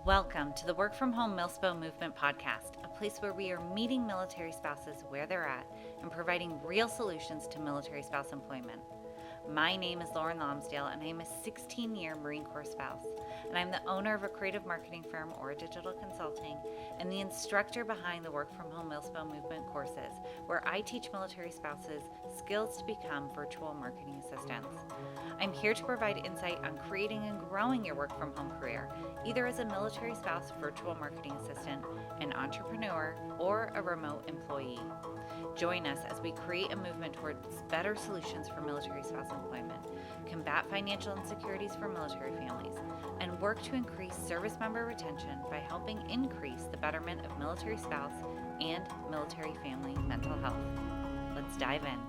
Welcome to the Work From Home Milspo Movement podcast, a place where we are meeting military spouses where they're at and providing real solutions to military spouse employment. My name is Lauren Lonsdale, and I am a 16-year Marine Corps spouse, and I'm the owner of a creative marketing firm or digital consulting, and the instructor behind the Work From Home Milspo Movement courses, where I teach military spouses skills to become virtual marketing assistants. I'm here to provide insight on creating and growing your work from home career, either as a military spouse virtual marketing assistant, an entrepreneur, or a remote employee. Join us as we create a movement towards better solutions for military spouse employment, combat financial insecurities for military families, and work to increase service member retention by helping increase the betterment of military spouse and military family mental health. Let's dive in.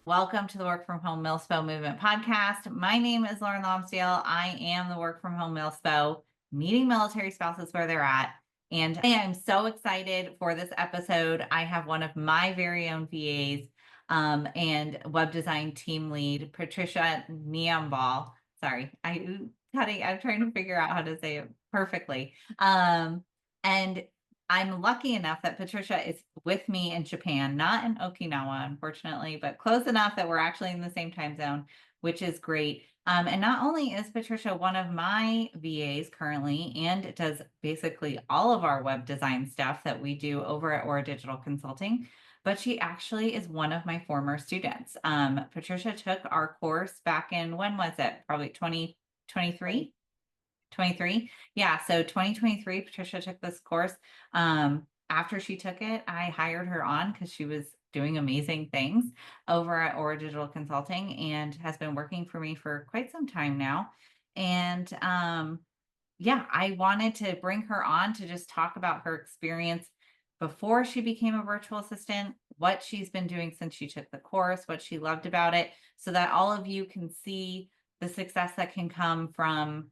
Welcome to the Work From Home Milspo Movement podcast. My name is Lauren Lonsdale. I am the Work From Home Milspo, meeting military spouses where they're at. And I am so excited for this episode. I have one of my very own VAs and web design team lead, Patricia Nyambal. Sorry, I'm trying to figure out how to say it perfectly. And I'm lucky enough that Patricia is with me in Japan, not in Okinawa, unfortunately, but close enough that we're actually in the same time zone, which is great. And not only is Patricia one of my VAs currently, and does basically all of our web design stuff that we do over at Aura Digital Consulting, but she actually is one of my former students. Patricia took our course back in, when was it? Probably 2023? 23. Yeah. So 2023, Patricia took this course. After she took it, I hired her on because she was doing amazing things over at Aura Digital Consulting and has been working for me for quite some time now. And yeah, I wanted to bring her on to just talk about her experience before she became a virtual assistant, what she's been doing since she took the course, what she loved about it, so that all of you can see the success that can come from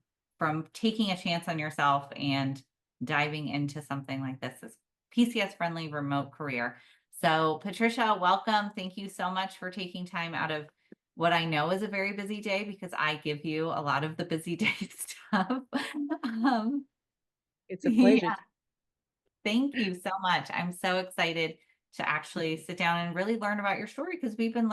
taking a chance on yourself and diving into something like this PCS friendly remote career. So Patricia, welcome. Thank you so much for taking time out of what I know is a very busy day, because I give you a lot of the busy day stuff. It's a pleasure. Yeah, thank you so much. I'm so excited to actually sit down and really learn about your story, because we've been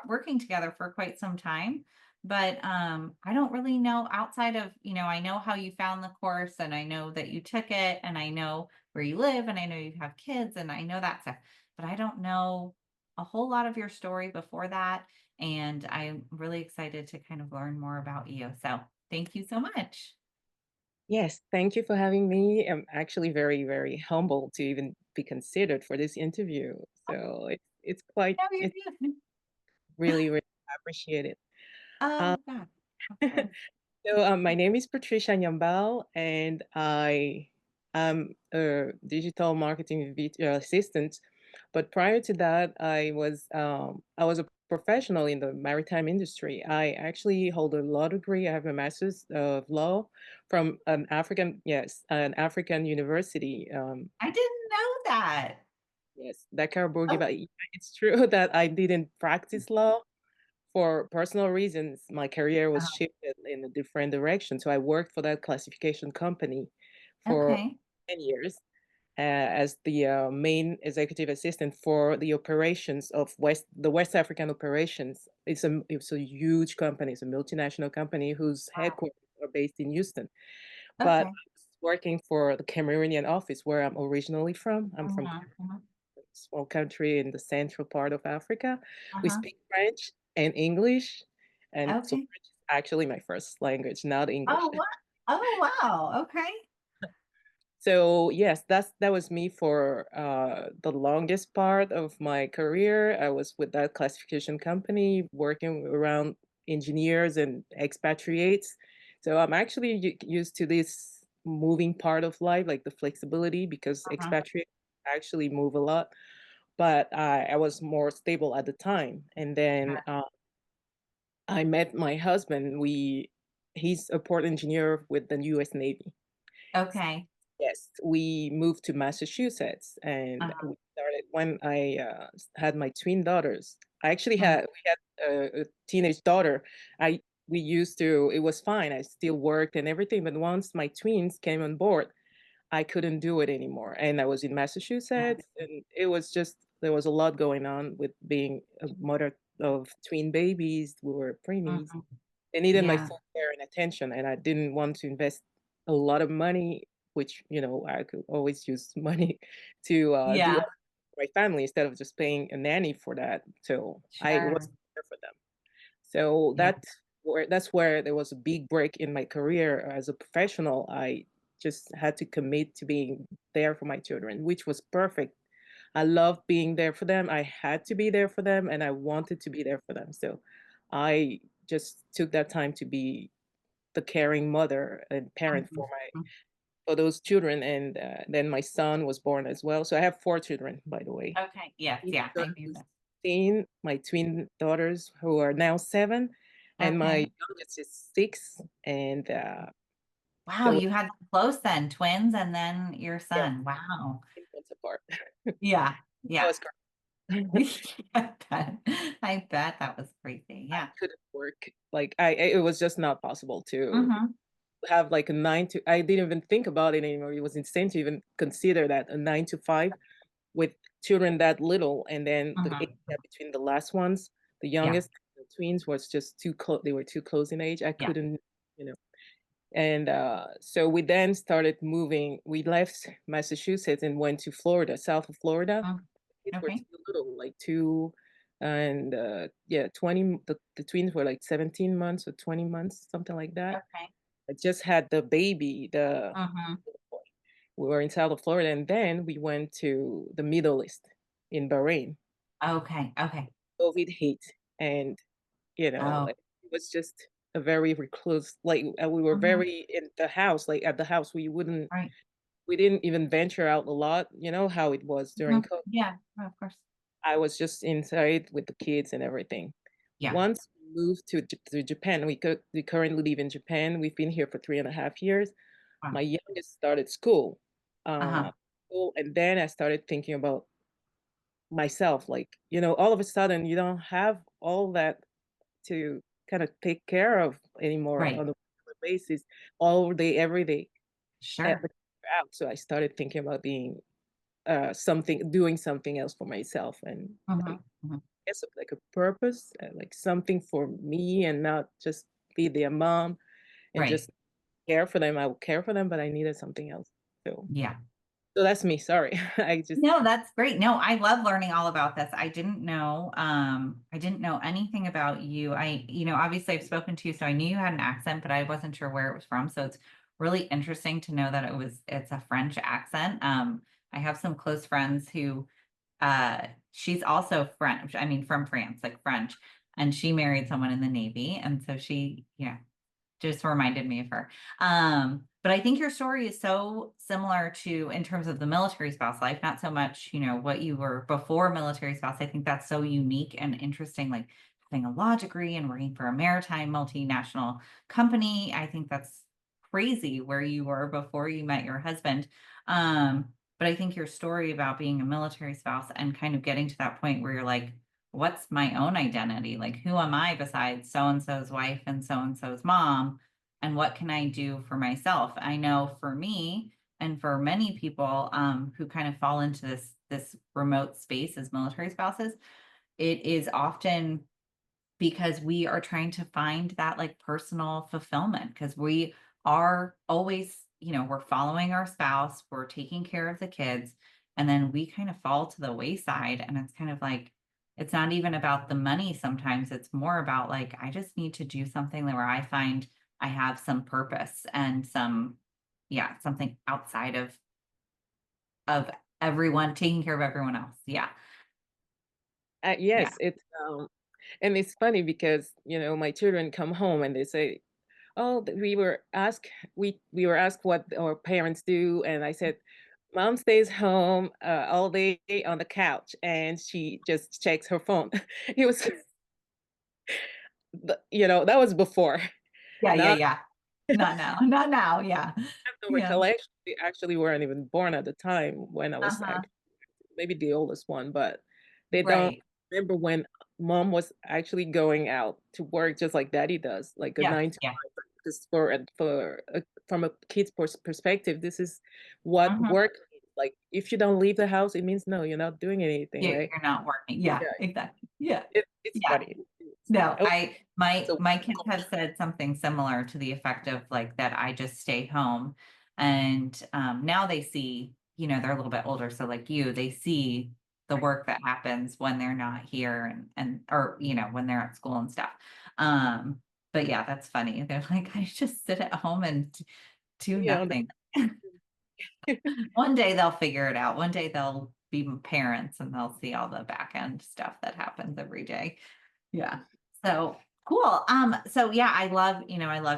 working together for quite some time. But I don't really know outside of, I know how you found the course, and I know that you took it, and I know where you live, and I know you have kids, and I know that stuff. But I don't know a whole lot of your story before that. And I'm really excited to kind of learn more about you. So thank you so much. Yes, thank you for having me. I'm actually very, very humbled to even be considered for this interview. So it's quite, No, it's you're good. really, really appreciated. Um, Oh, God, of course. my name is Patricia Nyambal, and I am a digital marketing assistant. But prior to that, I was a professional in the maritime industry. I actually hold a law degree. I have a master's of law from an African university. I didn't know that. Yes, Dakar, Oh, Bourguiba. Yeah, it's true that I didn't practice law for personal reasons. My career was uh, shifted in a different direction. So I worked for that classification company for okay. 10 years as the main executive assistant for the operations of the West African operations. It's a huge company. It's a multinational company whose Wow. headquarters are based in Houston. But Okay. I was working for the Cameroonian office where I'm originally from. I'm from Mhm, mhm. a small country in the central part of Africa. We Uh-huh. speak French and English, and so Okay. French is actually my first language, not English. Oh, wow. Oh, wow. Okay. So yes, that was me for the longest part of my career. I was with that classification company working around engineers and expatriates. So I'm actually used to this moving part of life, like the flexibility, because Uh-huh. expatriates actually move a lot. But I was more stable at the time, and then I met my husband. He's a port engineer with the U.S. Navy. Okay. Yes, we moved to Massachusetts, and Uh-huh. we started when I had my twin daughters. I actually Mhm. had we had a teenage daughter. I we used to it was fine. I still worked and everything, but once my twins came on board, I couldn't do it anymore. And I was in Yes. Massachusetts, and it was just there was a lot going on with being a mother of twin babies. We were preemies. Mhm. They needed my Yeah. full care and attention, and I didn't want to invest a lot of money, which, I could always use money to, do Yeah. my family instead of just paying a nanny for that, so I Sure. wasn't there for them. So Yeah. that's where there was a big break in my career as a professional. I just had to commit to being there for my children, which was perfect. I loved being there for them. I had to be there for them, and I wanted to be there for them. So I just took that time to be the caring mother and parent Mhm. Mm. for those children, and then my son was born as well. So I have 4 children, by the way. Okay. Yes. My Yeah. son I knew is that. 16, my twin daughters who are now 7, and my Okay. youngest is 6, and, Wow. so You had them close then, twins and then your yeah, son. Wow. 8 months apart. Yeah. That Yeah. was great. I bet. I bet that was crazy. I Yeah. couldn't work, like, it was just not possible to Mhm. have, like, a 9 to I didn't even think about it anymore. It was insane to even consider that, a 9 to 5 with children that little, and then the age Mhm. gap between the last ones, the Yeah. youngest, the twins was just too close. They were too close in age. I Yeah. couldn't, you know and, so we then started moving. We left Massachusetts and went to Florida, south of Florida. Mm. Kids were Okay. too little, like 2 and, yeah, 20 the twins were, like, 17 months or 20 months, something like that. Okay. I just had the baby, the Mhm. little boy. We were in South of Florida, and then we went to the Middle East in Bahrain. Okay. Okay. COVID hit, and, Oh. it was just a very recluse, like, we were Mhm. very in the house, like, at the house, Right. we didn't even venture out a lot, how it was during Mhm. COVID. Yeah. Of course. I was just inside with the kids and everything. Yeah. Once we moved to Japan, we currently live in Japan. We've been here for 3.5 years. Wow. My youngest started school, Uh-huh. uh, and then I started thinking about myself, like, all of a sudden, you don't have all that to kinda take care of anymore Right. on a regular basis, all day, every day, Sure. but out. So I started thinking about doing something else for myself, and, like, Mhm. Mhm. guess, like, a purpose, like, something for me, and not just be their mom and Right. just care for them. I will care for them, but I needed something else. So Yeah. so that's me, sorry. I just No, that's great. No, I love learning all about this. I didn't know anything about you. Obviously I've spoken to you, so I knew you had an accent, but I wasn't sure where it was from. So it's really interesting to know that it's a French accent. I have some close friends who she's also French. I mean, from France, like French, and she married someone in the Navy. And so just reminded me of her. But I think your story is so similar to in terms of the military spouse life, not so much, what you were before military spouse. I think that's so unique and interesting, like having a law degree and working for a maritime multinational company. I think that's crazy where you were before you met your husband. But I think your story about being a military spouse and kind of getting to that point where you're like, what's my own identity? Like, who am I besides so and so's wife and so and so's mom? And what can I do for myself? I know for me and for many people who kind of fall into this remote space as military spouses, it is often because we are trying to find that like personal fulfillment because we are always, we're following our spouse, we're taking care of the kids, and then we kind of fall to the wayside. And it's kind of like, it's not even about the money sometimes, it's more about like, I just need to do something where I find I have some purpose and yeah, something outside of everyone, taking care of everyone else. Yeah. Yeah. yes, and it's funny because, my children come home and they say, "Oh, we were asked what our parents do," and I said, "Mom stays home, all day on the couch, and she just checks her phone." It was that was before. Yeah. Yeah. Now Yeah. Not now. Not now. Yeah. I have no Yeah. recollection. They actually weren't even born at the time when I was Uh-huh. maybe the oldest one, but they don't Right. remember when. mom was actually going out to work just like daddy does, like a Yeah, 9 to yeah. 5. Because from a kid's perspective, this is what Mhm. work is. Like, if you don't leave the house, it means, no, you're not doing anything, right? You're not working. Yeah, Yeah, exactly. Yeah. it's Yeah. funny. It's funny. No, Oh, I so my kids have said something similar to the effect of like that I just stay home. And now they see, they're a little bit older. So like you, they see the right. work that happens when they're not here and or when they're at school and stuff. Um, but yeah, that's funny. They're like, I just sit at home and do Yeah, nothing. One day they'll figure it out. One day they'll be parents and they'll see all the back end stuff that happens every day. Yeah. So cool. So yeah, I love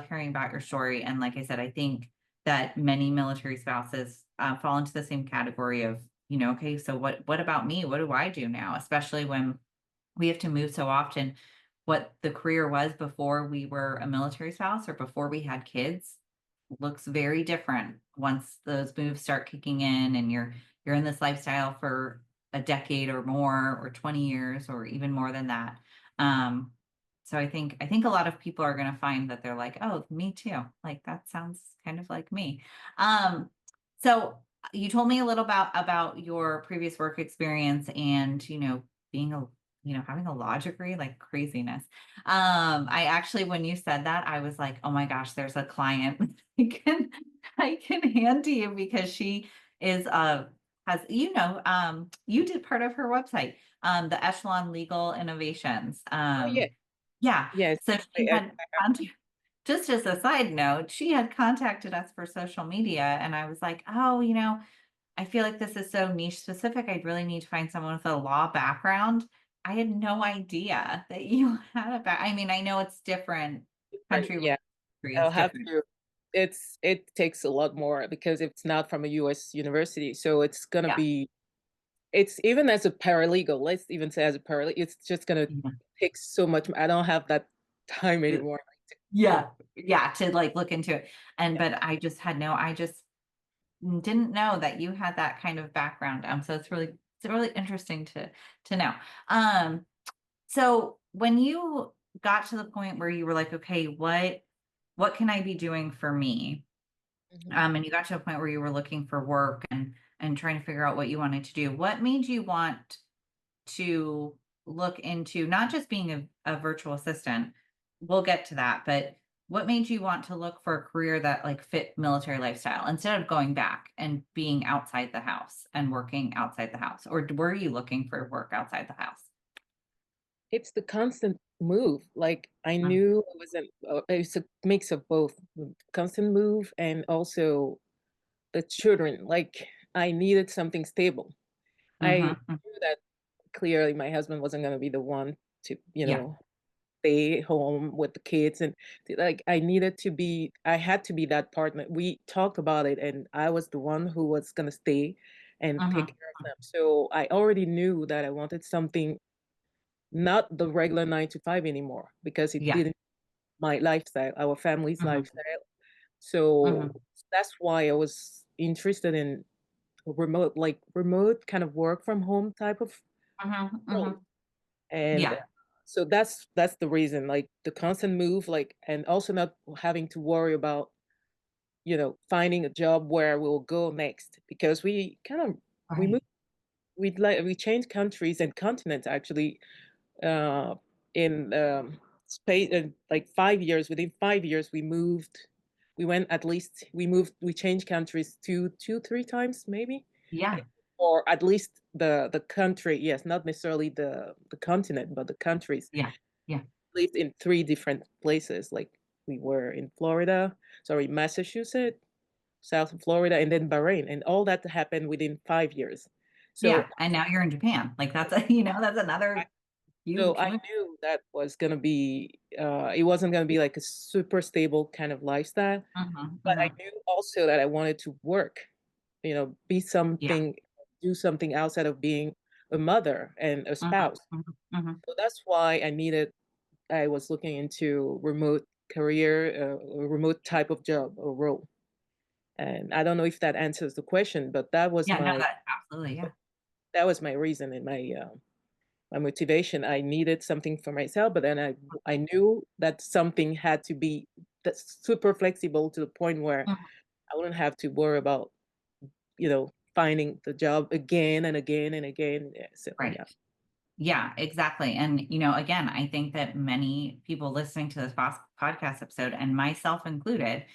hearing about your story. And like I said, I think that many military spouses fall into the same category of, okay, so what about me? What do I do now? Especially when we have to move so often. What the career was before we were a military spouse or before we had kids looks very different once those moves start kicking in and you're in this lifestyle for a decade or more or 20 years or even more than that. Um, so I think a lot of people are going to find that they're like, "Oh, me too." Like that sounds kind of like me. Um, so you told me a little about your previous work experience and, being a having a law degree, like craziness. I actually, when you said that, I was like, oh my gosh, there's a client I can I can hand to you because she is has you did part of her website, the Echelon Legal Innovations. Oh, yeah. Yeah. Yes. So she I had just as a side note, she had contacted us for social media and I was like, oh, I feel like this is so niche specific. I'd really need to find someone with a law background. I had no idea that you had a I mean, I know it's different. different, Country law yeah. is I'll have different. to it takes a lot more because it's not from a US university, so it's gonna Yeah. be it's even as a paralegal, let's even say as a paralegal, it's just gonna Yeah. take so much I don't have that time The- anymore. Yeah. Yeah. To like look into it. Yeah. But I just didn't know that you had that kind of background. So it's really interesting to know. Um, so when you got to the point where you were like, okay, what can I be doing for me? Mhm. And you got to a point where you were looking for work and trying to figure out what you wanted to do. What made you want to look into not just being a virtual assistant? We'll get to that, but what made you want to look for a career that like fit military lifestyle instead of going back and being outside the house and working outside the house? Or were you looking for work outside the house? It's the constant move, like, I knew it wasn't it's a mix of both, constant move and also the children, like, I needed something stable. I Mm-hmm. knew that clearly my husband wasn't gonna be the one to, Yeah. stay home with the kids and like I had to be that partner. We talked about it and I was the one who was gonna stay and take Mm-hmm. care of them. So I already knew that I wanted something not the regular 9 to 5 anymore because it Yeah. didn't my lifestyle, our family's Mm-hmm. lifestyle. So Mm-hmm. that's why I was interested in remote kind of work from home type of Mm-hmm. role. Mm-hmm. And Yeah. so that's the reason, like the constant move, like, and also not having to worry about, finding a job where we'll go next because we kind of we move Right. we changed countries and continents actually uh in space like 5 years. Within 5 years we changed countries two, three times maybe. Yeah. Or at least the country, yes, not necessarily the continent, but the countries. Yeah. Yeah. Lived in three different places. Like we were in Florida, sorry, Massachusetts, South Florida, and then Bahrain, and all that happened within 5 years. So, Yeah. And now you're in Japan. Like that's that's I, another so huge I move. knew that was gonna be. It wasn't gonna be like a super stable kind of lifestyle, Mhm, but I mhm. knew also that I wanted to work. Be Yeah. something, do something outside of being a mother and a Mhm, spouse. mhm, mhm. So that's why I was looking into remote career, a remote type of job or role. And I don't know if that answers the question, but Yeah, no, that absolutely, yeah. that was my reason and my my motivation. I needed something for myself, but then I knew that something had to be that's super flexible to the point where Mhm. I wouldn't have to worry about, finding the job again and again and again. Yeah, so Right. yeah. Yeah, exactly. And, again, I think that many people listening to this podcast episode, and myself included,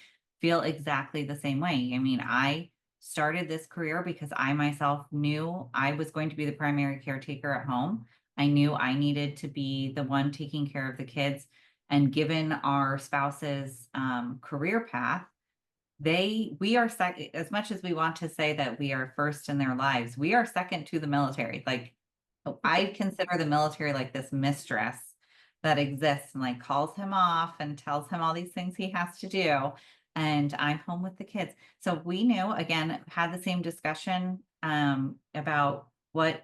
feel exactly the same way. I mean, I started this career because I myself knew I was going to be the primary caretaker at home. I knew I needed to be the one taking care of the kids. And given our spouse's career path, we are second, as much as we want to say that we are first in their lives, we are second to the military. Like, I consider the military like this mistress that exists and like calls him off and tells him all these things he has to do. And I'm home with the kids. So we knew, again, had the same discussion about what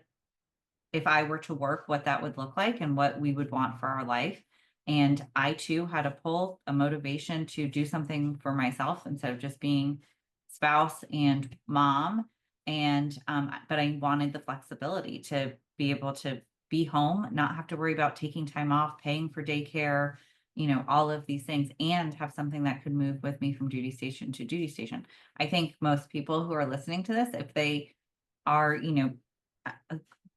if I were to work, what that would look like and what we would want for our life. And I too had a pull, a motivation to do something for myself instead of just being spouse and mom. And but I wanted the flexibility to be able to be home, not have to worry about taking time off, paying for daycare, all of these things, and have something that could move with me from duty station to duty station. I think most people who are listening to this, if they are, uh,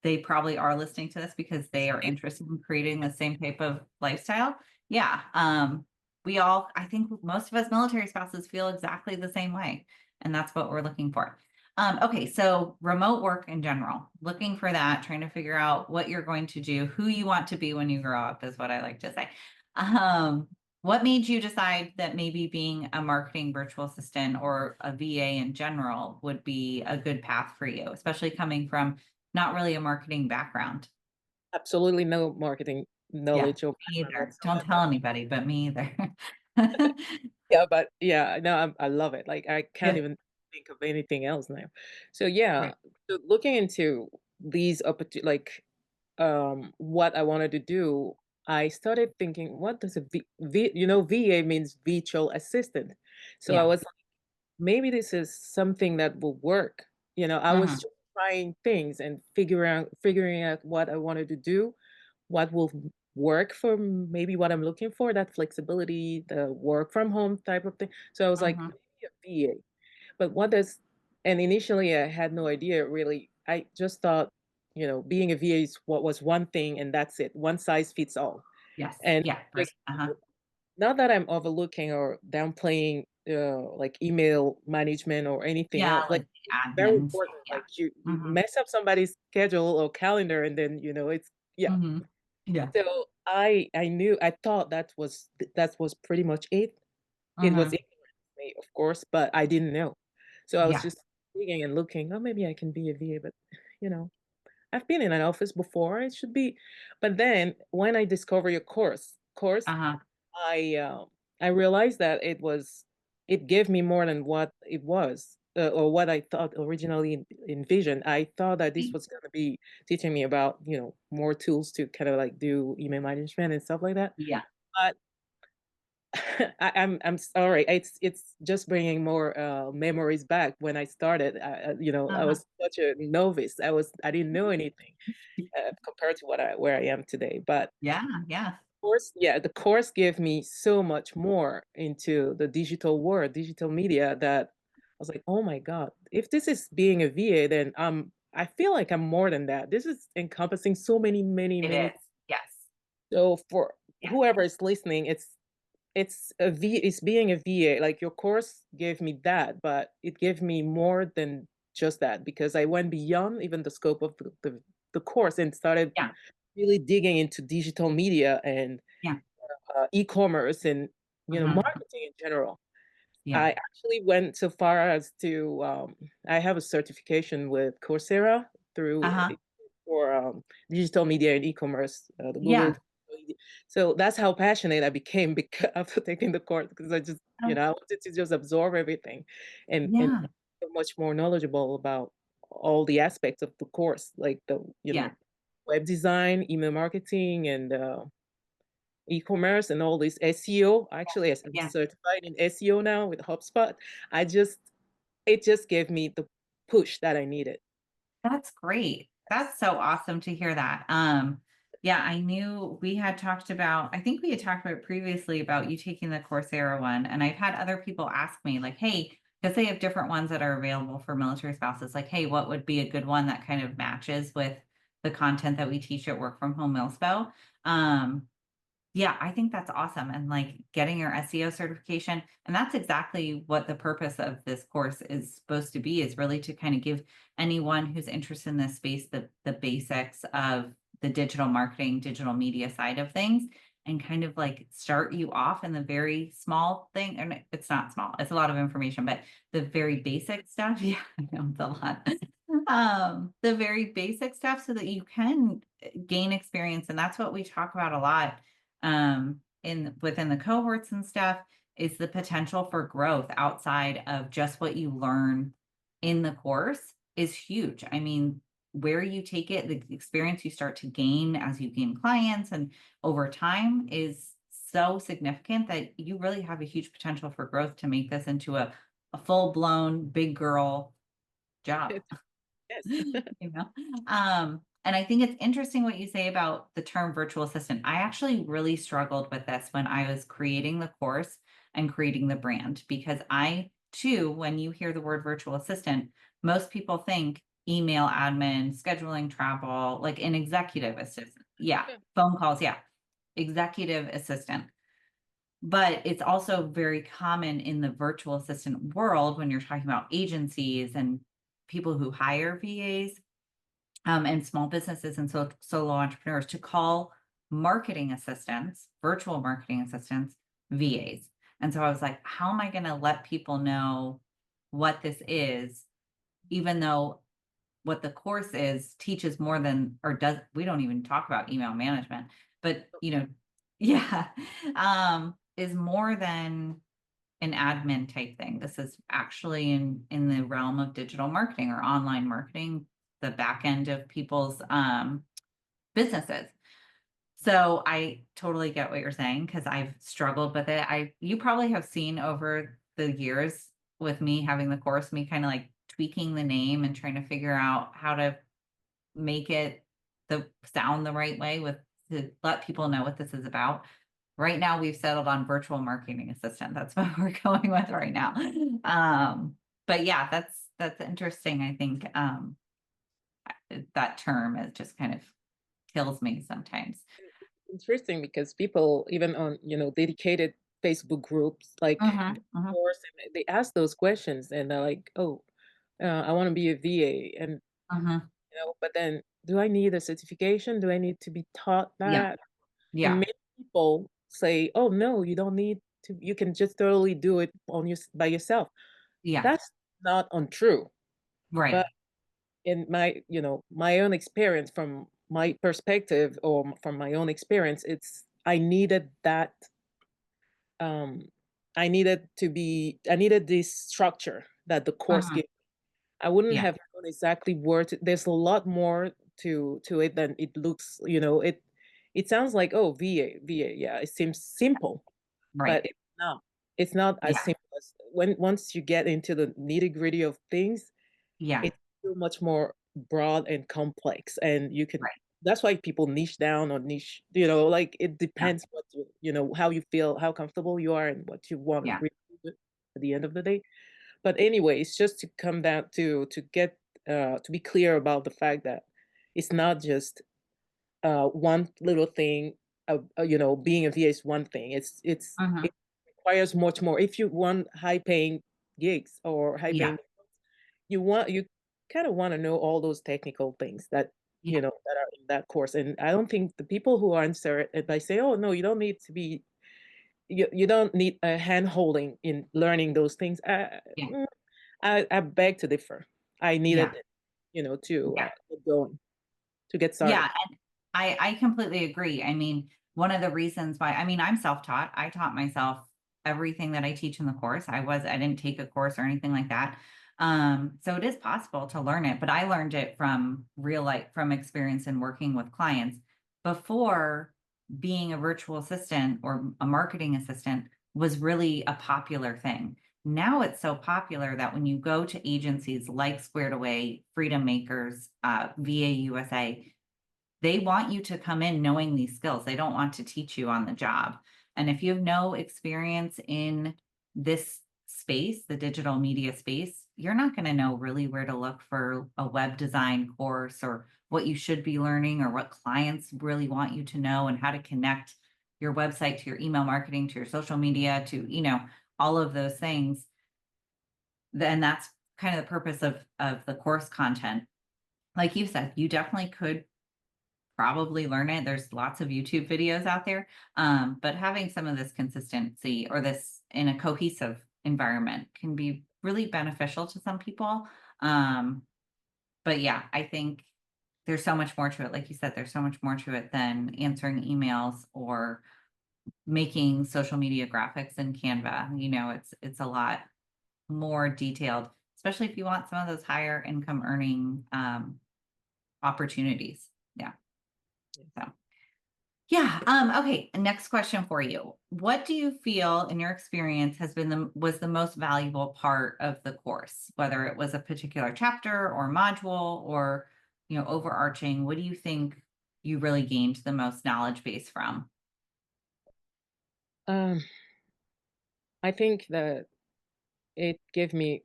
they probably are listening to this because they are interested in creating the same type of lifestyle. Yeah. I think most of us military spouses feel exactly the same way. And that's what we're looking for. Okay. So remote work in general, looking for that, trying to figure out what you're going to do, who you want to be when you grow up is what I like to say. What made you decide that maybe being a marketing virtual assistant or a VA in general would be a good path for you, especially coming from not really a marketing background? Absolutely no marketing Yeah, knowledge or me background either. Don't tell whatsoever. anybody, but me either. Yeah, but yeah, no, I love it. Like I can't Yeah, even think of anything else now. So yeah, right. so looking into these what I wanted to do, I started thinking, what does VA means virtual assistant. So I Yeah. was like, maybe this is something that will work. I was Mhm, just trying things and figuring out what I wanted to do, what will work for maybe what I'm looking for, that flexibility, the work from home type of thing. So I was like, mhm. maybe a VA. But what does and initially I had no idea really. I just thought, being a VA is what was one thing and that's it. One size fits all. Yes. And Yeah, right. just Uh-huh. not that I'm overlooking or downplaying like email management or anything Yeah, else. Like like the it's very admin stuff. important. Yeah. Like you Mhm, mess up somebody's schedule or calendar and then it's yeah. mhm. Yeah. So I thought that was pretty much it. It was Mhm. influenced me, of course, but I didn't know. So I was Yeah. just digging and looking, oh, maybe I can be a VA, but you know, I've been in an office before. It should be. But then when I discovered your course, Uh-huh. I I realized that it gave me more than what it was. Or what I thought originally envisioned. I thought that this Right. was going to be teaching me about, more tools to kind of like do email management and stuff like that. Yeah. But I'm sorry. It's just bringing more memories back when I started. I Uh-huh. was such a novice. I didn't know anything compared to where I am today. But Yeah, yeah. course, yeah, the course gave me so much more into the digital world, digital media that I was like, oh my God, if this is being a VA, then I feel like I'm more than that. This is encompassing so many, many, It many. is. Yes. So for Yeah. whoever is listening, it's being a VA. Like your course gave me that, but it gave me more than just that because I went beyond even the scope of the course and started Yeah. really digging into digital media and Yeah. e-commerce and Mhm. marketing in general. Yeah. I actually went so far as to I have a certification with Coursera through Uh-huh. for digital media and e-commerce, the Google. Yeah. So that's how passionate I became after taking the course because I just Oh, I wanted to just absorb everything and yeah. so much more knowledgeable about all the aspects of the course, like the Yeah. web design, email marketing, and e-commerce and all this SEO. Actually, I'm Yeah. certified in SEO now with HubSpot. I just it just gave me the push that I needed. That's great. Yes. That's so awesome to hear that. Yeah, I knew we had talked about, I think we had talked about previously about you taking the Coursera one. And I've had other people ask me, like, hey, because they have different ones that are available for military spouses, like, hey, what would be a good one that kind of matches with the content that we teach at Work From Home Milspo? Um, Yeah, I think that's awesome. And like getting your SEO certification. And that's exactly what the purpose of this course is supposed to be, is really to kind of give anyone who's interested in this space the basics of the digital marketing, digital media side of things, and kind of like start you off in the very small thing. And it's not small, it's a lot of information, but the very basic stuff. Yeah, I know it's a lot. The very basic stuff so that you can gain experience. And that's what we talk about a lot in within the cohorts and stuff, is the potential for growth outside of just what you learn in the course is huge. I mean, where you take it, the experience you start to gain as you gain clients and over time is so significant that you really have a huge potential for growth to make this into a full-blown big girl job. Yes. You know? And I think it's interesting what you say about the term virtual assistant. I actually really struggled with this when I was creating the course and creating the brand, because I too, when you hear the word virtual assistant, most people think email admin, scheduling travel, like an executive assistant. Yeah. Yeah. Phone calls. Yeah. Executive assistant. But it's also very common in the virtual assistant world when you're talking about agencies and people who hire VAs, and small businesses and solo entrepreneurs, to call marketing assistants, virtual marketing assistants, VAs. And so I was like, how am I going to let people know what this is, even though what the course is teaches more than, or does, we don't even talk about email management, but yeah, is more than an admin type thing. This is actually in the realm of digital marketing or online marketing, the back end of people's businesses. So I totally get what you're saying, because I've struggled with it. You probably have seen over the years with me having the course, me kind of like tweaking the name and trying to figure out how to make it the sound the right way, with to let people know what this is about. Right now, we've settled on virtual marketing assistant. That's what we're going with right now. But yeah, that's interesting. I think that term is just kind of kills me sometimes. Interesting because people even on, dedicated Facebook groups, like Mhm, mhm, course, and they ask those questions and they're like, "Oh, I want to be a VA." And mhm. but then do I need a certification? Do I need to be taught Yeah, that? And yeah, many people say, "Oh, no, you don't need to. You can just totally do it on your by yourself." yeah. That's not untrue. Right. But in my, my own experience, from my perspective or from my own experience, it's I needed that. Um, I needed this structure that the course Mhm. gives. I wouldn't Yeah, have known exactly where to, there's a lot more to it than it looks, it sounds like, oh, VA, yeah, it seems simple, but right. it's not. It's not as Yeah, simple as once you get into the nitty-gritty of things, yeah, it's so much more broad and complex, and you can right. that's why people niche down or niche, like, it Yeah, depends what how you feel, how comfortable you are, and what you wanna yeah, really do at the end of the day. But anyway, it's just to come down to get to be clear about the fact that it's not just one little thing. Being a VA is one thing. mhm. It requires much more. If you want high paying gigs or high Yeah, paying, you kind of want to know all those technical things that yeah, that are in that course. And I don't think the people who answer it by say, "Oh no, you don't need to be." You don't need a hand holding in learning those things. yeah, I beg to differ. I needed yeah, it, to yeah. get going, to get started. Yeah, and I completely agree. I mean, one of the reasons why, I mean, I'm self-taught. I taught myself everything that I teach in the course. I didn't take a course or anything like that. So it is possible to learn it, but I learned it from real life, from experience in working with clients. Before, being a virtual assistant or a marketing assistant was really a popular thing. Now it's so popular that when you go to agencies like Squared Away, Freedom Makers, VA USA, they want you to come in knowing these skills. They don't want to teach you on the job. And if you have no experience in this space, the digital media space, you're not going to know really where to look for a web design course, or what you should be learning, or what clients really want you to know, and how to connect your website to your email marketing, to your social media, to, all of those things. Then that's kind of the purpose of the course content. Like you said, you definitely could probably learn it. There's lots of YouTube videos out there. But having some of this consistency, or this in a cohesive environment, can be really beneficial to some people. But yeah, I think there's so much more to it. Like you said, there's so much more to it than answering emails or making social media graphics in Canva. It's a lot more detailed, especially if you want some of those higher income earning opportunities. Yeah. So, yeah. Okay. Next question for you. What do you feel, in your experience, was the most valuable part of the course, whether it was a particular chapter or module, or, overarching? What do you think you really gained the most knowledge base from? Um, I think that it gave me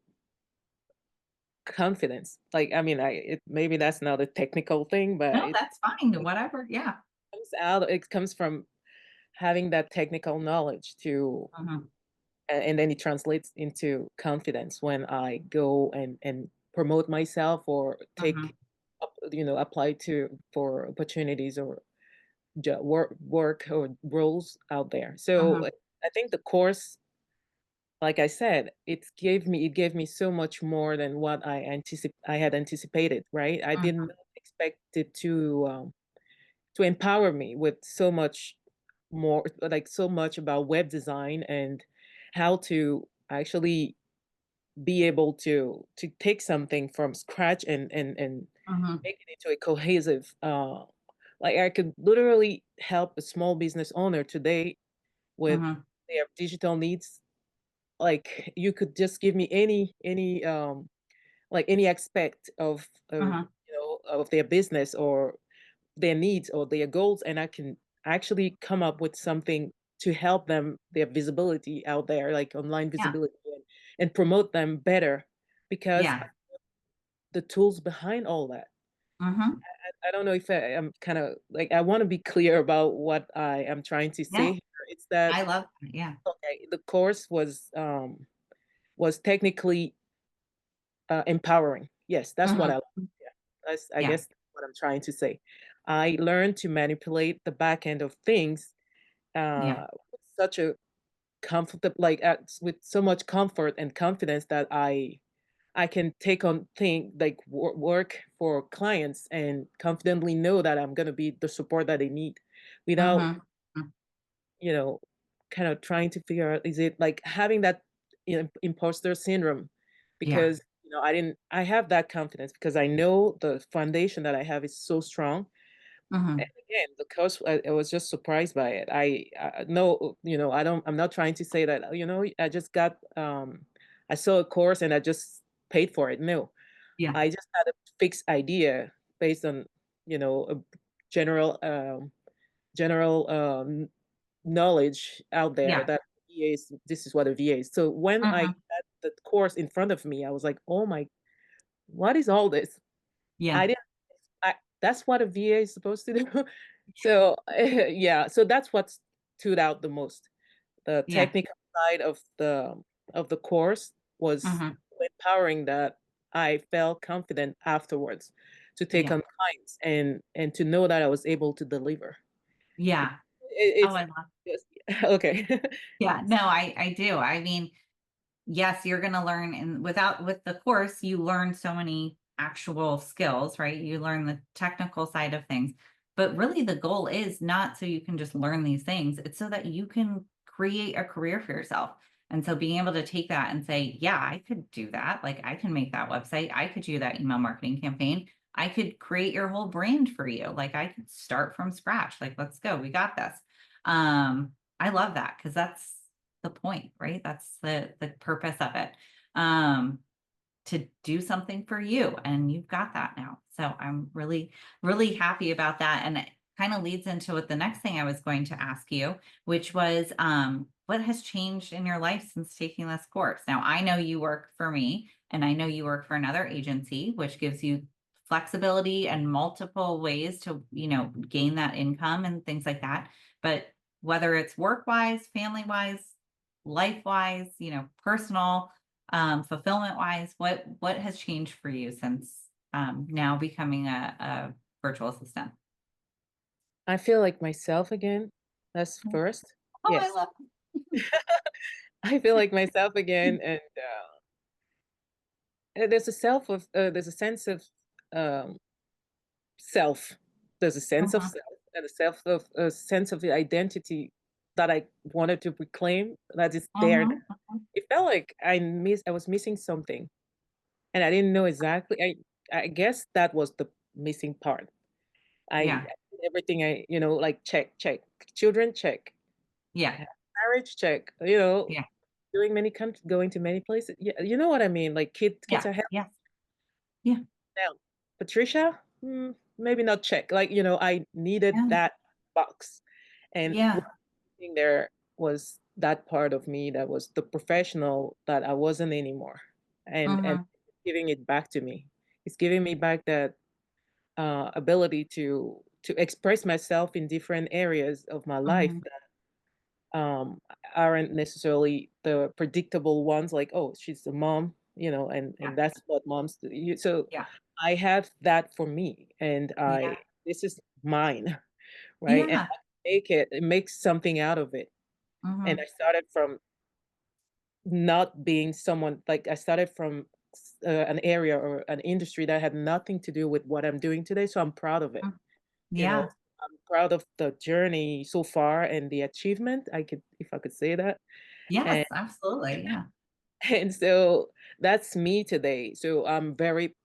confidence. Like, I mean, maybe that's not a technical thing, but No, that's fine. Whatever. Yeah. it comes from having that technical knowledge to, Hmm. and then it translates into confidence when I go and promote myself, or Hmm. apply for opportunities, or work or roles out there. So Hmm. I think the course, like I said, it gave me so much more than what I had anticipated, right? I didn't Hmm. expect it to empower me with so much more, like so much about web design, and how to actually be able to take something from scratch, and Hmm. make it into a cohesive, like I could literally help a small business owner today with Hmm. their digital needs. Like, you could just give me any aspect Hmm. of their business, or their needs, or their goals, and I can actually come up with something to help them, their visibility out there, like online Yeah. visibility, and promote them better, because Yeah. the tools behind all that. Hmm. I don't know if I'm kind of like, I want to be clear about what I am trying to say Yeah. here. It's that, I love that. Yeah. okay, the course was technically empowering. Yes, that's what Hmm. yeah, I Yeah. guess what I'm trying to say. I learned to manipulate the back end of things, Yeah. with such a comfortable, like, with so much comfort and confidence, that I can take on thing like work for clients, and confidently know that I'm gonna be the support that they need, without, Hmm. you know, kind of trying to figure out, is it like having that, imposter syndrome, Yeah. because, I have that confidence, because I know the foundation that I have is so strong. And Hmm. again, the course, I was just surprised by it. No, I'm not trying to say that, I just I saw a course and I just paid for it. No, Yeah. I just had a fixed idea based on, a general, general, knowledge out there, Yeah. that VAs, this is what a VA is. So when I Hmm. had the course in front of me, I was like, oh my, what is all this? I Yeah. didn't I That's what a VA is supposed to do. So, yeah, so that's what stood out the most. The Yeah. technical side of the course was Hmm. so empowering, that I felt confident afterwards to take Yeah. on clients, and to know that I was able to deliver. Yeah. Oh, It's I love. just okay. Yeah. No, I do. I mean, yes, you're going to learn, and with the course, you learn so many actual skills, right? You learn the technical side of things. But really, the goal is not so you can just learn these things, it's so that you can create a career for yourself. And so being able to take that and say, yeah, I could do that. Like, I can make that website, I could do that email marketing campaign, I could create your whole brand for you. Like, I could start from scratch. Like, let's go. We got this. I love that, because that's the point, right? That's the purpose of it. Um, to do something for you, and you've got that now. So I'm really, really happy about that. And it kind of leads into what the next thing I was going to ask you, which was what has changed in your life since taking this course? Now, I know you work for me and I know you work for another agency, which gives you flexibility and multiple ways to, gain that income and things like that. But whether it's work wise, family wise, life wise, personal, fulfillment wise, what has changed for you since now becoming a virtual assistant? I feel like myself again. That's Oh, first. I Yes. love. I feel like myself again, and there's a self of there's a sense of um, self. There's a sense of Uh-huh, self and a sense of the identity that I wanted to reclaim that is there. uh-huh, uh-huh. It felt like I was missing something, and I didn't know exactly. I guess that was the missing part. I Yeah, did everything like check, children check, yeah, marriage check, yeah, doing many countries, going to many places. Yeah, you know what I mean? Like kids yeah, are yeah, yeah, now. Patricia, maybe not check. Like, I needed yeah, that box. And yeah. one thing there was that part of me that was the professional that I wasn't anymore. And Mm-hmm, giving it back to me. It's giving me back that ability to express myself in different areas of my life mm-hmm. that aren't necessarily the predictable ones, like, oh, she's a mom, Yeah, and that's what moms do. So yeah, I have that for me, and yeah, this is mine, right? And yeah. I make something out of it. And Mm-hmm, I started from not being someone, like, I started from an area or an industry that had nothing to do with what I'm doing today. So I'm proud of it. mm, You know, yeah. I'm proud of the journey so far and the achievement. If I could say that. And Yes, absolutely. Yeah. and so that's me today. So I'm very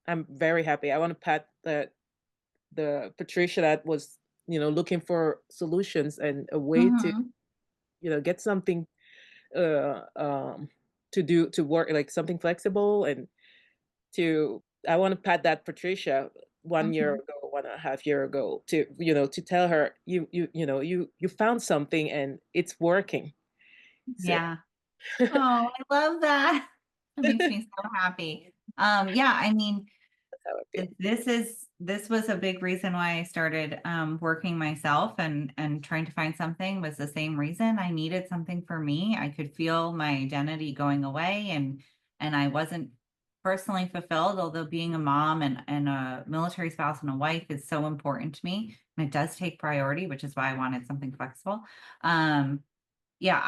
happy. I want to pat the Patricia that was, looking for solutions and a way to, Mm-hmm. get something to work, like something flexible, and to I want to pat that Patricia 1 year Mm-hmm. ago, 1.5 year ago, to tell her you found something and it's working. So Yeah. Oh, I love that. That makes me so happy. Yeah, I mean, that's how I feel. this was a big reason why I started working myself and trying to find something was the same reason. I needed something for me. I could feel my identity going away and I wasn't personally fulfilled, although being a mom and a military spouse and a wife is so important to me. And it does take priority, which is why I wanted something flexible. Um, yeah,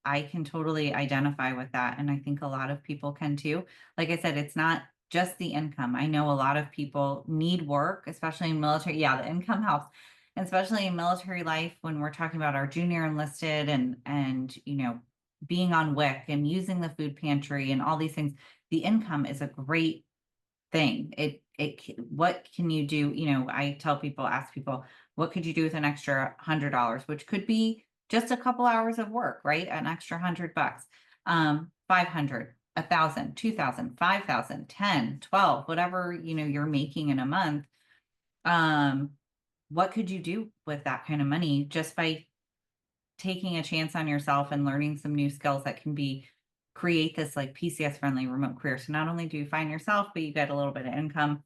I can totally identify with that, and I think a lot of people can too. Like I said, it's not just the income. I know a lot of people need work, especially in military. Yeah, the income helps, and especially in military life when we're talking about our junior enlisted and being on WIC and using the food pantry and all these things. The income is a great thing. What can you do? I tell people, ask people, what could you do with an extra $100, which could be just a couple hours of work, right? An extra $100, 500, 1,000, 2,000, 5,000, 10, 12, whatever, you're making in a month. Um, what could you do with that kind of money just by taking a chance on yourself and learning some new skills that can be create this like PCS friendly remote career. So not only do you find yourself, but you get a little bit of income.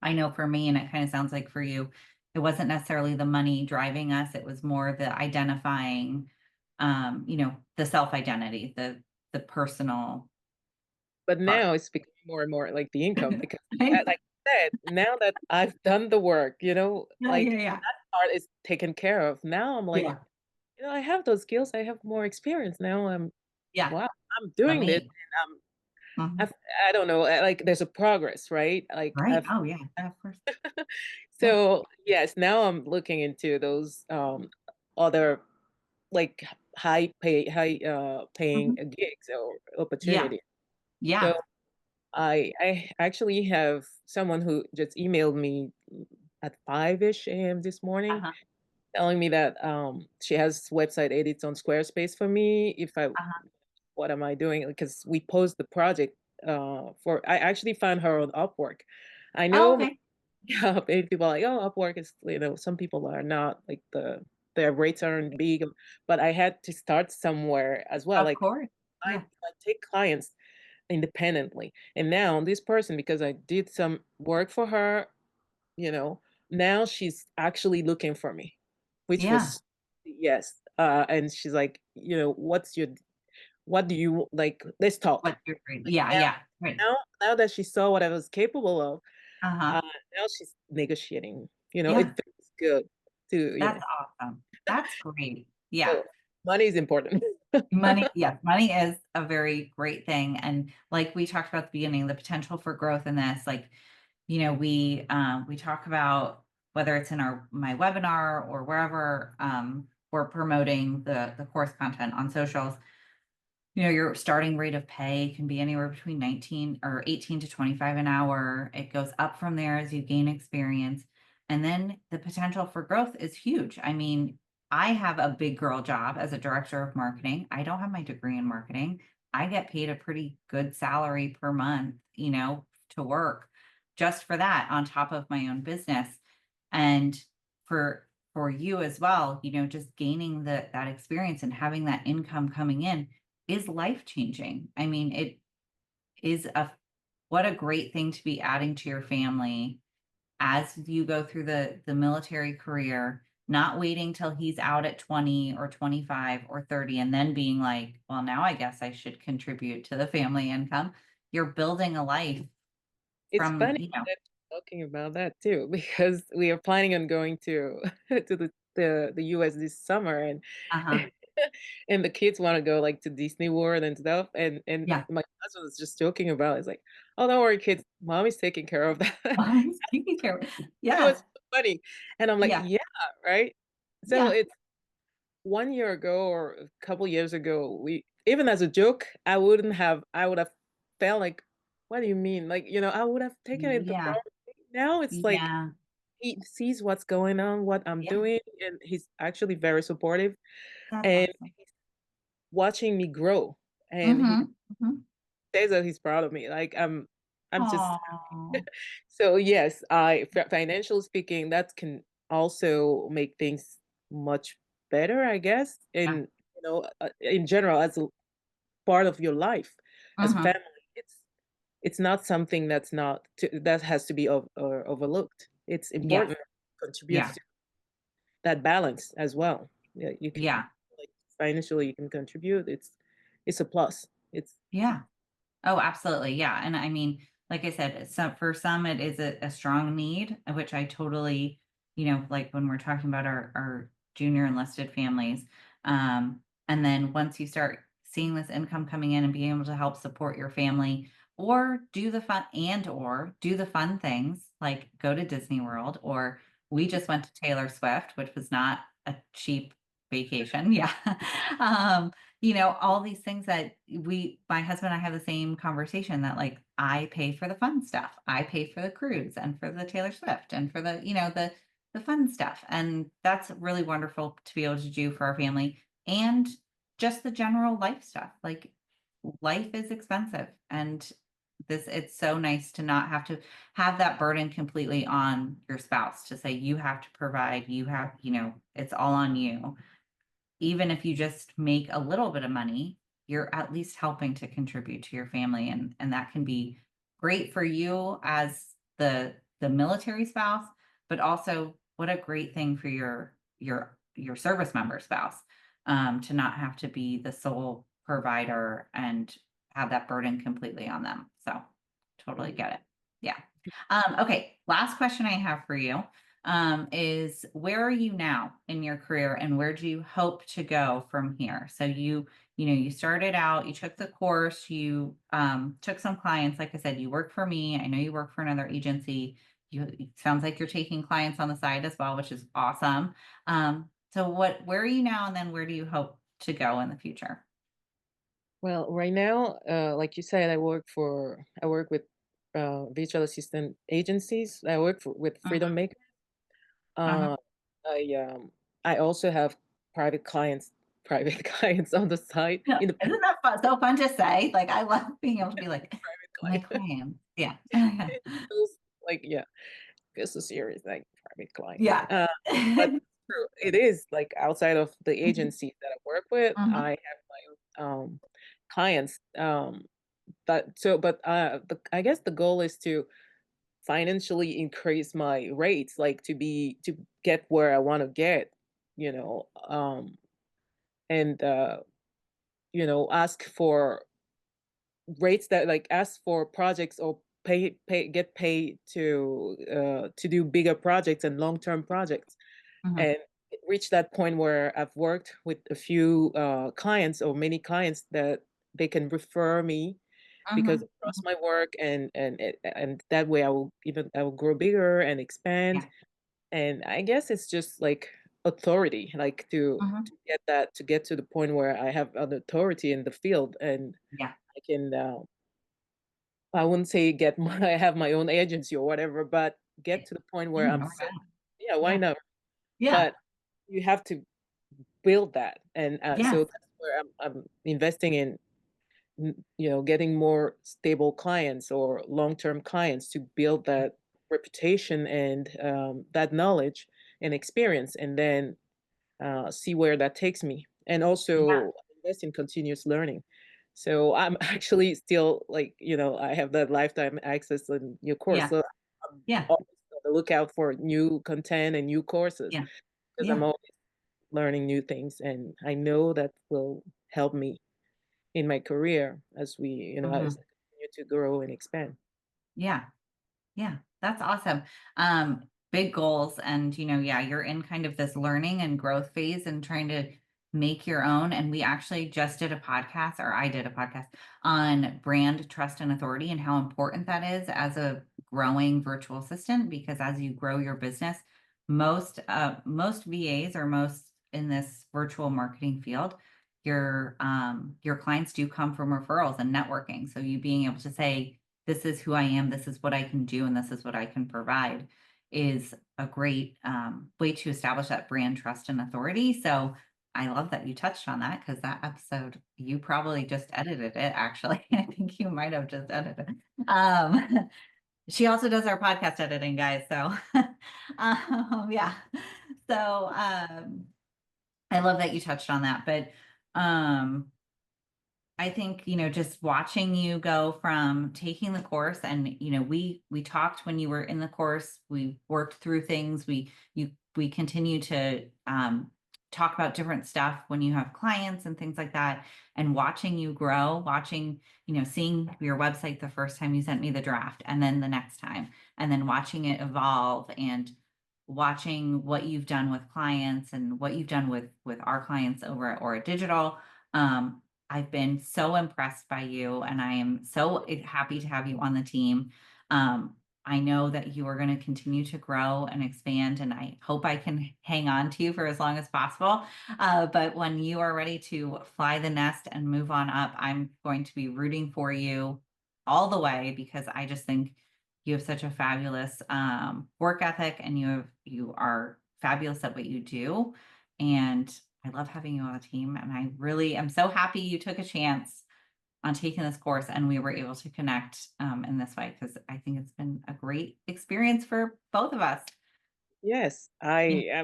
I know for me, and it kind of sounds like for you, it wasn't necessarily the money driving us. It was more the identifying, the self identity, the personal But part. now it's becoming more and more like the income, because, like I said, now that I've done the work, Yeah, like yeah, yeah. that part is taken care of. Now I'm like, Yeah. I have those skills. I have more experience now. Yeah. Wow, I'm doing this, Amazing. and Mhm. I've, I don't know, like there's a progress, right? Like Right. Oh, yeah. Of course. Yeah. so yes, now I'm looking into those other, like, paying Mhm. gigs or Yeah. opportunities. So Yeah. I actually have someone who just emailed me at 5-ish a.m. this morning, Uh-huh. telling me that she has website edits on Squarespace for me. If I Uh-huh. What am I doing? Because we post the project for I actually found her on Upwork. I Oh, know okay. yeah, many people are like, "Oh, Upwork is," some people are not like their rates aren't big, but I had to start somewhere as well. Of Like course. Yeah. I take clients independently. And now this person, because I did some work for her, you know, now she's actually looking for me, which Yeah. was yes. And she's like, what do you like? Let's talk. What you're great. Like Yeah, now, yeah. Right. now that she saw what I was capable of, Uh-huh. now she's negotiating. It Yeah. feels good to, That's awesome. That's great. Yeah. so money is important. Money, yes, money is a very great thing. And like we talked about at the beginning, the potential for growth in this, like, we talk about whether it's in my webinar or wherever we're promoting the course content on socials. Your starting rate of pay can be anywhere between 19 or 18 to 25 an hour. It goes up from there as you gain experience. And then the potential for growth is huge. I mean, I have a big girl job as a director of marketing. I don't have my degree in marketing. I get paid a pretty good salary per month, to work just for that on top of my own business. And for you as well, just gaining that experience and having that income coming in is life changing. I mean, it is what a great thing to be adding to your family as you go through the military career, not waiting till he's out at 20 or 25 or 30 and then being like, well, now I guess I should contribute to the family income. You're building a life It's from, funny that you're talking about that too, because we are planning on going to to the US this summer, and uh-huh. and the kids want to go like to Disney World and stuff. And Yeah. my husband was just joking about it. It's like, oh, don't worry, kids, mommy's taking care of that. Taking care It yeah. was funny. And I'm like, Yeah. yeah, right. So Yeah. it's 1 year ago or a couple years ago, we even as a joke, I would have felt like, what do you mean? Like, I would have taken it the Yeah. wrong way. Now it's like Yeah. he sees what's going on, what I'm Yeah. doing, and he's actually very supportive That's and awesome. he's watching me grow. And he Mhm. Mhm. says that he's proud of me. Like I'm just Aw. so yes, financially speaking, that can also make things much better, I guess. Yeah. In general, as a part of your life, as a Mhm. family, it's not something that has to be overlooked. It's Yes. important. Contributes Yeah. to that balance as well. Yeah, you can Yeah. like financially, you can contribute. It's a plus. It's Yeah. Oh, absolutely. Yeah. And I mean, like I said, for some, it is a strong need, which I totally, like when we're talking about our junior enlisted families. And then once you start seeing this income coming in and being able to help support your family or do the fun things like go to Disney World, or we just went to Taylor Swift, which was not a cheap vacation. Yeah. um, all these things that my husband and I have the same conversation that like I pay for the fun stuff. I pay for the cruise and for the Taylor Swift and for the fun stuff. And that's really wonderful to be able to do for our family and just the general life stuff. Like life is expensive and it's so nice to not have to have that burden completely on your spouse to say you have to provide, it's all on you. Even if you just make a little bit of money, you're at least helping to contribute to your family, and that can be great for you as the military spouse, but also what a great thing for your service member spouse, to not have to be the sole provider and have that burden completely on them. So totally get it. Yeah. Okay. Last question I have for you is where are you now in your career and where do you hope to go from here? So you started out, you took the course, you took some clients. Like I said, you work for me. I know you work for another agency. It sounds like you're taking clients on the side as well, which is awesome. So where are you now? And then where do you hope to go in the future? well, right now, like you said, I work with virtual assistant agencies. I work with Freedom Mhm. Maker. Uh-huh. Uh, I I also have private clients, private clients on the side, Yeah. independent Isn't that fun? So fun to say? Like I love being able to be like, private My client. clients. Yeah. It feels like, yeah, it's so serious, like private client. Yeah. But true, it is like outside of the Mhm, agency that I work with, I mhm, have my own clients. But so, but I guess the goal is to financially increase my rates, like to get where I want to get, you know, and ask for rates that like ask for projects or get paid to do bigger projects and long-term projects, mhm, and reach that point where I've worked with a few clients or many clients that they can refer me because mhm, they trust mhm. my work, and that way I will grow bigger and expand. Yeah. And I guess it's just like authority, like Mhm. to get to the point where I have an authority in the field, and Yeah. I can I wouldn't say get my have my own agency or whatever, but get to the point where Yeah, I'm why set. not? Yeah, why Yeah. not? Yeah. But you have to build that, and Yes. so that's where I'm investing in, getting more stable clients or long-term clients to build that reputation and that knowledge and experience, and then see where that takes me, and Yeah. also invest in continuous learning. So I'm actually still like, I have that lifetime access in your course. Yeah. So I'm Yeah. always on the lookout for new content and new courses Yeah. because I'm Yeah. always learning new things. And I know that will help me in my career as as Mhm. I continue to grow and expand. Yeah. Yeah, that's awesome. Big goals and yeah, you're in kind of this learning and growth phase and trying to make your own. And we actually just did a podcast, or I did a podcast on brand trust and authority and how important that is as a growing virtual assistant, because as you grow your business, most VAs or most in this virtual marketing field, your clients do come from referrals and networking. So you being able to say, this is who I am, this is what I can do, and this is what I can provide is a great way to establish that brand trust and authority. So I love that you touched on that because that episode, you probably just edited it, actually. I think you might have just edited it. She also does our podcast editing, guys. So yeah. So I love that you touched on that. But um I think, just watching you go from taking the course and, we talked when you were in the course, we worked through things, we continue to talk about different stuff when you have clients and things like that, and watching you grow, watching, seeing your website the first time you sent me the draft, and then the next time, and then watching it evolve, and watching what you've done with clients and what you've done with our clients over at Aura Digital. I've been so impressed by you, and I am so happy to have you on the team. I know that you are going to continue to grow and expand, and I hope I can hang on to you for as long as possible. But when you are ready to fly the nest and move on up, I'm going to be rooting for you all the way, because I just think you have such a fabulous work ethic, and you are fabulous at what you do. And I love having you on the team, and I really am so happy you took a chance on taking this course and we were able to connect in this way, because I think it's been a great experience for both of us. Yes, Yeah.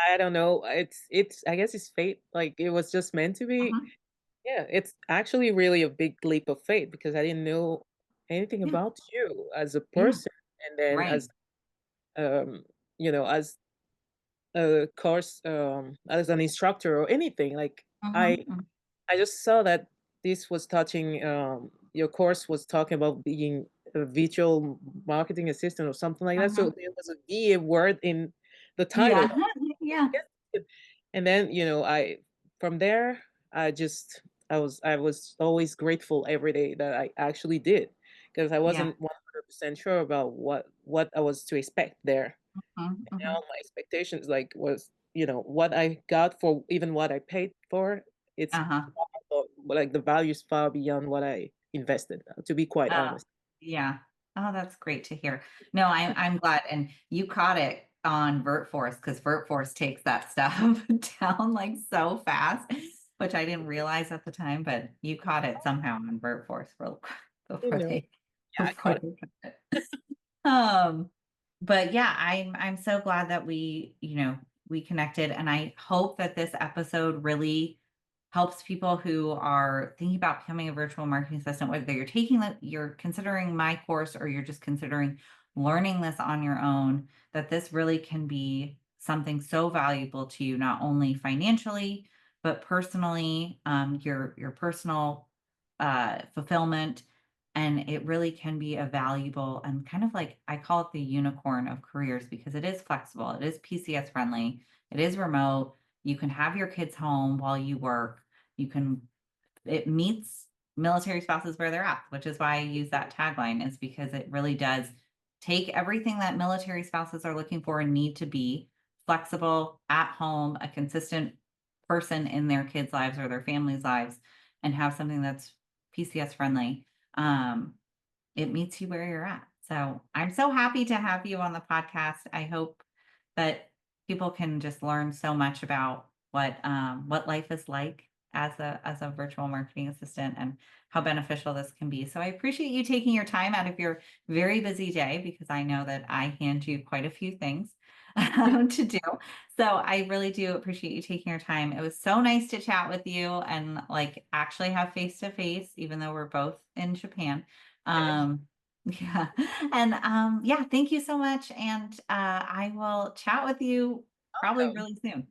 I don't know. It's I guess it's fate. Like it was just meant to be. Mhm. Yeah, it's actually really a big leap of faith because I didn't know anything Yeah. about you as a Yeah. person, and then Right. um, as a course, as an instructor or anything. Like I, Mhm, mhm, I just saw that this was touching. Your course was talking about being a virtual marketing assistant or something like that. So mhm. there was a VA word in the title. Yeah. Yeah. Yes. And then, I from there, I was always grateful every day that I actually did because I Yeah. wasn't 100% sure about what I was to expect there. Mhm, Now mhm. my expectations like was, what I got for even what I paid for, it's Uh-huh. like the value's far beyond what I invested, to be quite Oh, honest. yeah. Oh, that's great to hear. No, I'm glad, and you caught it on VertForce, because VertForce takes that stuff down like so fast, which I didn't realize at the time, but you caught it somehow on VertForce You before know, they. Yeah, I before got it. they got it. Um, but yeah, I'm so glad that we connected, and I hope that this episode really helps people who are thinking about becoming a virtual marketing assistant, whether you're considering my course or you're just considering learning this on your own, that this really can be something so valuable to you, not only financially, but personally, your personal fulfillment. And it really can be a valuable and kind of like I call it the unicorn of careers because it is flexible, it is PCS friendly, it is remote. You can have your kids home while you work. You can it meets military spouses where they're at, which is why I use that tagline, is because it really does take everything that military spouses are looking for and need to be flexible, at home, a consistent person in their kids' lives or their family's lives, and have something that's PCS friendly. Um, it meets you where you're at. So I'm so happy to have you on the podcast. I hope that people can just learn so much about what life is like as a virtual marketing assistant and how beneficial this can be. So I appreciate you taking your time out of your very busy day because I know that I hand you quite a few things to do. So I really do appreciate you taking your time. It was so nice to chat with you and like actually have face to face, even though we're both in Japan. Yes. Um, yeah. And yeah, thank you so much. And I will chat with you probably Awesome. really soon.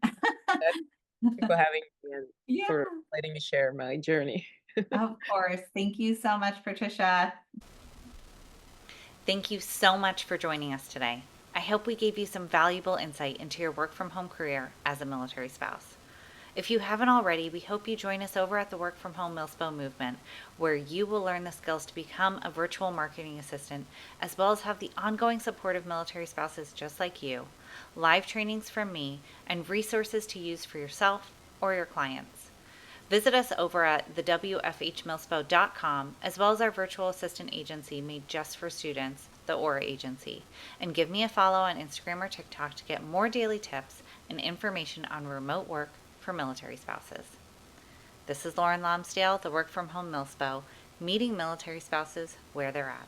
Thank you for having me and Yeah, for letting me share my journey. of course. Thank you so much, Patricia. Thank you so much for joining us today. I hope we gave you some valuable insight into your work from home career as a military spouse. If you haven't already, we hope you join us over at the Work From Home Milspo movement, where you will learn the skills to become a virtual marketing assistant, as well as have the ongoing support of military spouses just like you, live trainings from me, and resources to use for yourself or your clients. Visit us over at the WFHMilspo.com, as well as our virtual assistant agency made just for students, the Aura Agency, and give me a follow on Instagram or TikTok to get more daily tips and information on remote work for military spouses. This is Lauren Lomsdale, the Work From Home Milspo, meeting military spouses where they're at.